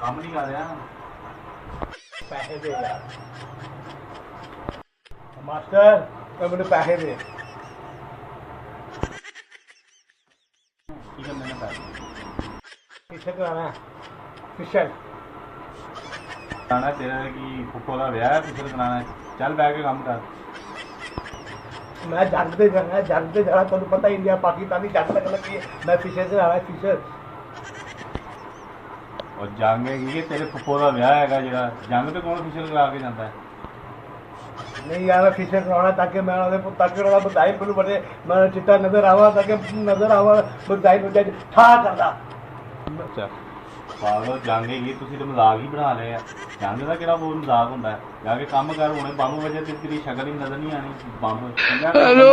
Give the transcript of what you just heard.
ਕੰਮ ਨਹੀਂ ਕਰ ਰਿਹਾ। ਪੈਸੇ ਦੇ ਯਾਰ ਮਾਸਟਰ, ਮੈਨੂੰ ਪੈਸੇ ਦੇ। ਕੀ ਕਰਨੇ ਨੇ ਪੈਸੇ? ਕਿੱਥੇ ਕਰਾਣਾ? ਫਿਸ਼ਲ ਕਰਾਣਾ ਤੇਰਾ ਕੀ ਫੁੱਫੋ ਦਾ ਵਿਆਹ ਹੈ? ਫਿਸ਼ਲ ਕਰਾਣਾ? ਚੱਲ ਬਹਿ ਕੇ ਕੰਮ ਕਰ। ਮੈਂ ਜੰਗ ਤੇ ਜਾਣਾ, ਜੰਗ ਤੇ ਜਾਣਾ। ਤੁਹਾਨੂੰ ਪਤਾ ਇੰਡੀਆ ਪਾਕਿਸਤਾਨ ਦੀ ਜੰਗ ਲੱਗਣ ਲੱਗੀ ਹੈ। ਮੈਂ ਫਿਸ਼ਲ से ਆਇਆ। ਫਿਸ਼ਲ ਉਹ ਜੰਗ ਹੈਗੀ ਕਿ ਤੇਰੇ ਫੁੱਫੋ ਦਾ ਵਿਆਹ ਹੈਗਾ ਜਿਹੜਾ ਜੰਗ ਤੇ ਕੌਣ ਫਿਸ਼ਲ ਕਰਾ ਕੇ ਜਾਂਦਾ ਹੈ? नहीं यार, मैं फिशर कराना ताकि मैं ताकि बधाई बोलूँ बड़े मैं चिट्टा नजर आवा, ताकि नजर आवा बधाई मुझे ठा करदा। ਅੱਛਾ ਪਾਗਲ, ਜੰਗ ਹੈਗੀ ਤੁਸੀਂ ਤਾਂ ਮਜ਼ਾਕ ਹੀ ਬਣਾ ਲਏ ਆ। ਜੰਗ ਦਾ ਕਿਹੜਾ ਬਹੁਤ ਮਜ਼ਾਕ ਹੁੰਦਾ ਹੈ? ਜਾ ਕੇ ਕੰਮ ਕਰ। ਹੁਣੇ ਬੰਬ ਵਜੇ ਤੇ ਤੇਰੀ ਸ਼ਕਲ ਹੀ ਨਜ਼ਰ ਨਹੀਂ ਆਣੀ। Bomb hello